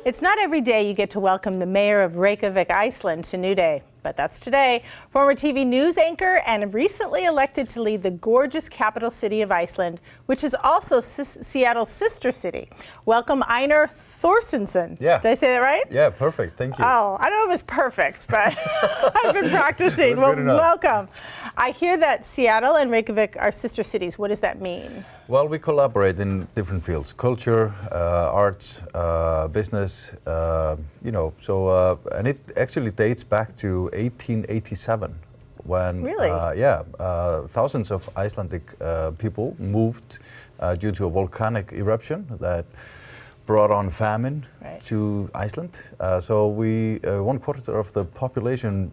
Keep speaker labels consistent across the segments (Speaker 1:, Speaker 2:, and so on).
Speaker 1: It's not every day you get to welcome the mayor of Reykjavik, Iceland to New Day, but that's today. Former TV news anchor and recently elected to lead the gorgeous capital city of Iceland, which is also Seattle's sister city. Welcome, Einar Þorsteinsson.
Speaker 2: Yeah.
Speaker 1: Did I say that right?
Speaker 2: Yeah, perfect. Thank you.
Speaker 1: Oh, I don't know if it was perfect, but I've been practicing.
Speaker 2: Well,
Speaker 1: welcome. I hear that Seattle and Reykjavik are sister cities. What does that mean?
Speaker 2: Well, we collaborate in different fields: culture, arts, business. And it actually dates back to 1887, when
Speaker 1: really,
Speaker 2: thousands of Icelandic people moved due to a volcanic eruption that brought on famine to Iceland. So we 1/4 of the population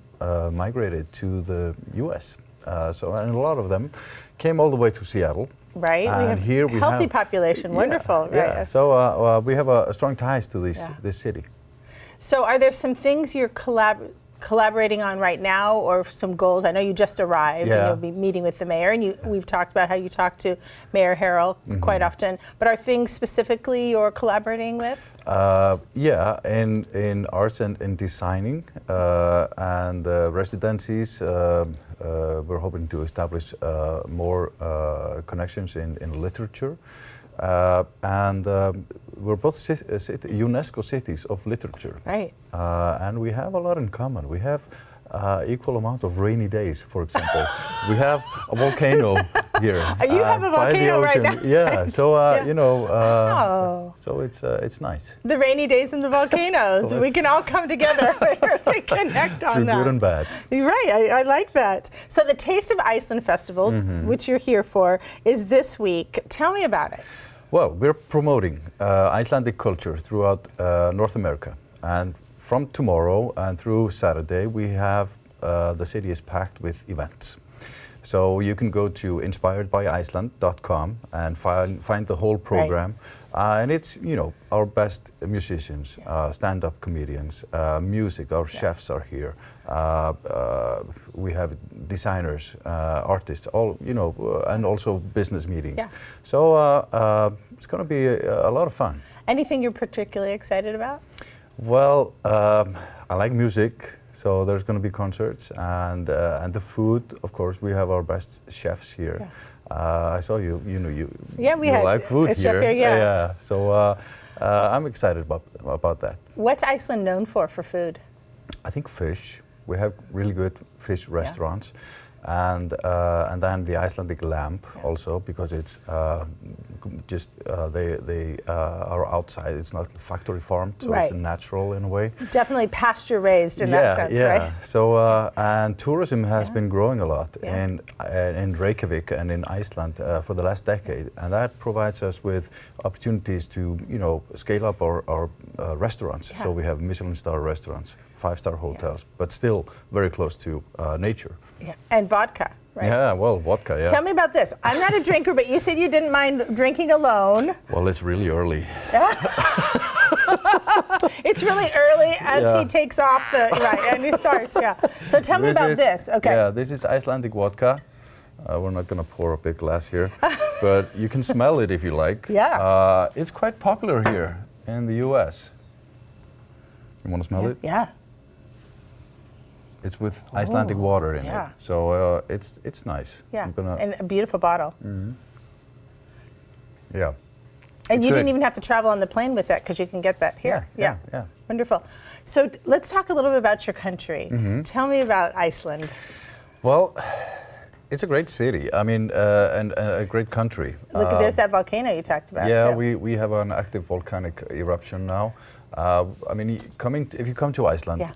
Speaker 2: migrated to the U.S. And a lot of them came all the way to Seattle.
Speaker 1: Right,
Speaker 2: and
Speaker 1: we have healthy population. Wonderful.
Speaker 2: Yeah.
Speaker 1: Right.
Speaker 2: So we have a strong ties to this city.
Speaker 1: So are there some things you're collaborating on right now, or some goals? I know you just arrived and you'll be meeting with the mayor, and we've talked about how you talk to Mayor Harrell quite often, but are things specifically you're collaborating with?
Speaker 2: In arts and in designing and residencies. We're hoping to establish more connections in literature. We're both UNESCO cities of literature.
Speaker 1: Right.
Speaker 2: And we have a lot in common. We have equal amount of rainy days, for example. We have a volcano here.
Speaker 1: You have a volcano right now.
Speaker 2: Yeah,
Speaker 1: right.
Speaker 2: So it's nice.
Speaker 1: The rainy days and the volcanoes. We can all come together and connect on that.
Speaker 2: Through good and bad.
Speaker 1: You're right, I like that. So the Taste of Iceland Festival, which you're here for, is this week. Tell me about it.
Speaker 2: Well, we're promoting Icelandic culture throughout North America. And from tomorrow and through Saturday, we have the city is packed with events. So you can go to inspiredbyiceland.com and find the whole program. And it's, our best musicians, stand-up comedians, music, our chefs are here. We have designers, artists, all, and also business meetings.
Speaker 1: Yeah.
Speaker 2: So it's going to be a lot of fun.
Speaker 1: Anything you're particularly excited about?
Speaker 2: Well, I like music, so there's going to be concerts, and the food. Of course, we have our best chefs here.
Speaker 1: Yeah.
Speaker 2: I saw you
Speaker 1: had
Speaker 2: like food
Speaker 1: a chef here.
Speaker 2: Yeah. So I'm excited about that.
Speaker 1: What's Iceland known for food?
Speaker 2: I think fish. We have really good fish restaurants. And then the Icelandic lamb also, because it's they are outside. It's not factory farmed, so it's natural in a way.
Speaker 1: Definitely pasture raised in that sense, right?
Speaker 2: So and tourism has been growing a lot in Reykjavik and in Iceland for the last decade, and that provides us with opportunities to scale up our restaurants. So we have Michelin star restaurants, 5-star hotels, but still very close to nature.
Speaker 1: Yeah, and vodka, right?
Speaker 2: Yeah, well, vodka, yeah.
Speaker 1: Tell me about this. I'm not a drinker, but you said you didn't mind drinking alone.
Speaker 2: Well, it's really early.
Speaker 1: It's really early as he takes off and he starts, So tell me about this, okay.
Speaker 2: Yeah, this is Icelandic vodka. We're not going to pour a big glass here, but you can smell it if you like.
Speaker 1: Yeah.
Speaker 2: It's quite popular here in the U.S. You want to smell it?
Speaker 1: Yeah.
Speaker 2: It's with Icelandic water in it, so it's nice.
Speaker 1: Yeah, and a beautiful bottle.
Speaker 2: Yeah.
Speaker 1: And you didn't even have to travel on the plane with it, because you can get that here.
Speaker 2: Yeah.
Speaker 1: Wonderful. So let's talk a little bit about your country. Tell me about Iceland.
Speaker 2: Well, it's a great city. I mean, and a great country.
Speaker 1: Look, there's that volcano you talked about.
Speaker 2: Yeah,
Speaker 1: too.
Speaker 2: we have an active volcanic eruption now. If you come to Iceland,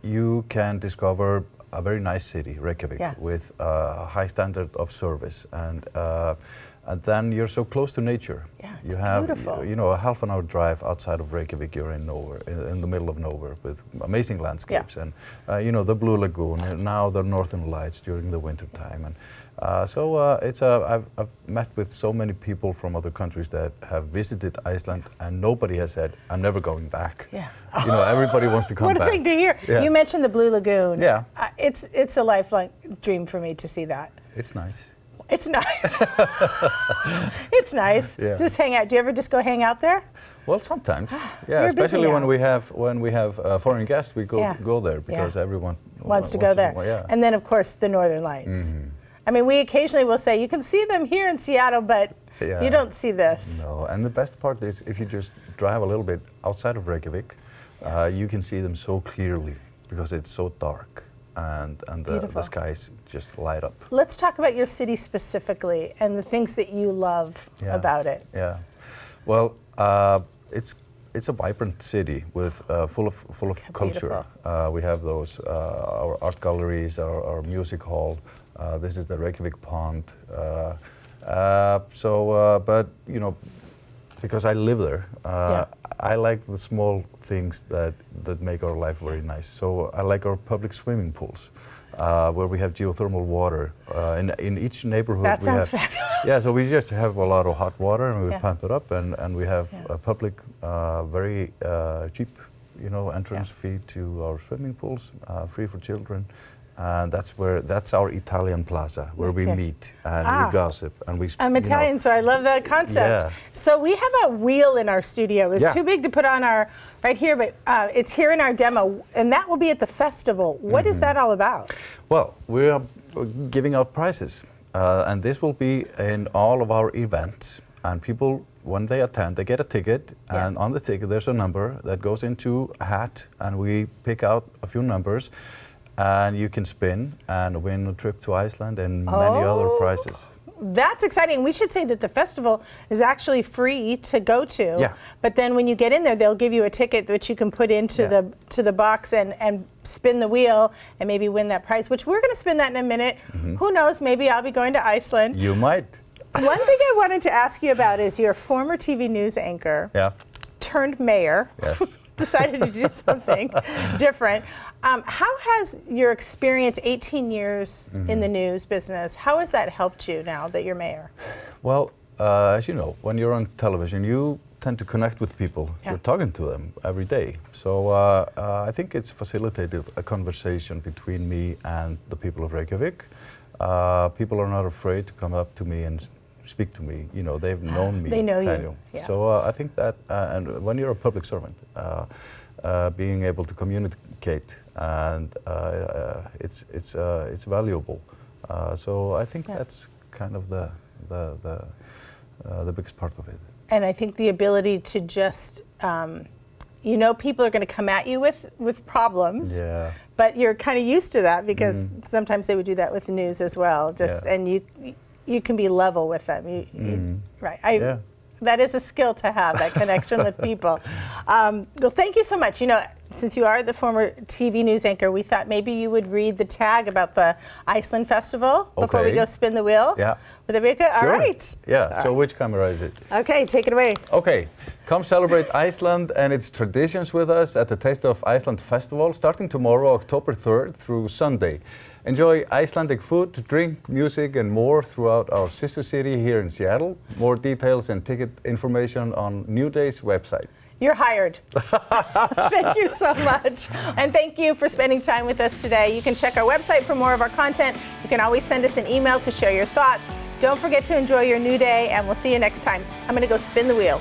Speaker 2: you can discover a very nice city, Reykjavik, with a high standard of service, and then you're so close to nature.
Speaker 1: Yeah,
Speaker 2: you have
Speaker 1: beautiful.
Speaker 2: A half an hour drive outside of Reykjavik. You're in nowhere, in the middle of nowhere, with amazing landscapes, and the Blue Lagoon, and now the Northern Lights during the winter time, and I've met with so many people from other countries that have visited Iceland, and nobody has said, "I'm never going back."
Speaker 1: Yeah.
Speaker 2: Everybody wants to come back.
Speaker 1: What a thing to hear.
Speaker 2: Yeah.
Speaker 1: You mentioned the Blue Lagoon.
Speaker 2: Yeah.
Speaker 1: It's a lifelong dream for me to see that.
Speaker 2: It's nice.
Speaker 1: It's nice. It's nice.
Speaker 2: Yeah.
Speaker 1: Just hang out. Do you ever just go hang out there?
Speaker 2: Well, sometimes, yeah.
Speaker 1: You're busy
Speaker 2: Especially
Speaker 1: now.
Speaker 2: when we have foreign guests, we go there because everyone
Speaker 1: Wants to go there.
Speaker 2: Yeah.
Speaker 1: And then, of course, the Northern Lights. I mean, we occasionally will say you can see them here in Seattle, but you don't see this.
Speaker 2: No, and the best part is if you just drive a little bit outside of Reykjavik, you can see them so clearly because it's so dark and the skies just light up.
Speaker 1: Let's talk about your city specifically and the things that you love about it.
Speaker 2: Yeah, well, it's a vibrant city with full of culture. We have those our art galleries, our music hall. This is the Reykjavik Pond. But you know, because I live there, I like the small things that make our life very nice. So I like our public swimming pools, where we have geothermal water in each neighborhood.
Speaker 1: That sounds fabulous.
Speaker 2: Yeah, so we just have a lot of hot water and we pump it up, and we have a public, very cheap, entrance fee to our swimming pools, free for children. And that's our Italian plaza where we meet and we gossip and we.
Speaker 1: I'm Italian, so I love that concept.
Speaker 2: Yeah.
Speaker 1: So we have a wheel in our studio. It's too big to put on our right here, but it's here in our demo, and that will be at the festival. What is that all about?
Speaker 2: Well, we are giving out prizes, and this will be in all of our events. And people, when they attend, they get a ticket, and on the ticket there's a number that goes into a hat, and we pick out a few numbers. And you can spin and win a trip to Iceland and many other prizes.
Speaker 1: That's exciting. We should say that the festival is actually free to go to.
Speaker 2: Yeah.
Speaker 1: But then when you get in there, they'll give you a ticket which you can put into the box and spin the wheel and maybe win that prize, which we're going to spin that in a minute. Who knows? Maybe I'll be going to Iceland.
Speaker 2: You might.
Speaker 1: One thing I wanted to ask you about is your former TV news anchor turned mayor.
Speaker 2: Yes.
Speaker 1: Decided to do something different. How has your experience, 18 years in the news business, how has that helped you now that you're mayor?
Speaker 2: Well, as you know, when you're on television, you tend to connect with people. You're talking to them every day. So I think it's facilitated a conversation between me and the people of Reykjavik. People are not afraid to come up to me and speak to me. You know, they've known me.
Speaker 1: They know you. Yeah.
Speaker 2: So I think that, and when you're a public servant, being able to communicate and it's valuable. So I think that's kind of the biggest part of it.
Speaker 1: And I think the ability to just, people are going to come at you with problems. Yeah. But you're kind of used to that because sometimes they would do that with the news as well. And you can be level with them. Right. That is a skill to have, that connection with people. Well, thank you so much. Since you are the former TV news anchor, we thought maybe you would read the tag about the Iceland Festival before we go spin the wheel. Yeah. Would that be good?
Speaker 2: Sure.
Speaker 1: All right.
Speaker 2: Yeah. So which camera is it?
Speaker 1: Okay, take it away.
Speaker 2: Okay. Come celebrate Iceland and its traditions with us at the Taste of Iceland Festival starting tomorrow, October 3rd through Sunday. Enjoy Icelandic food, drink, music, and more throughout our sister city here in Seattle. More details and ticket information on New Day's website.
Speaker 1: You're hired. Thank you so much. And thank you for spending time with us today. You can check our website for more of our content. You can always send us an email to share your thoughts. Don't forget to enjoy your new day, and we'll see you next time. I'm going to go spin the wheel.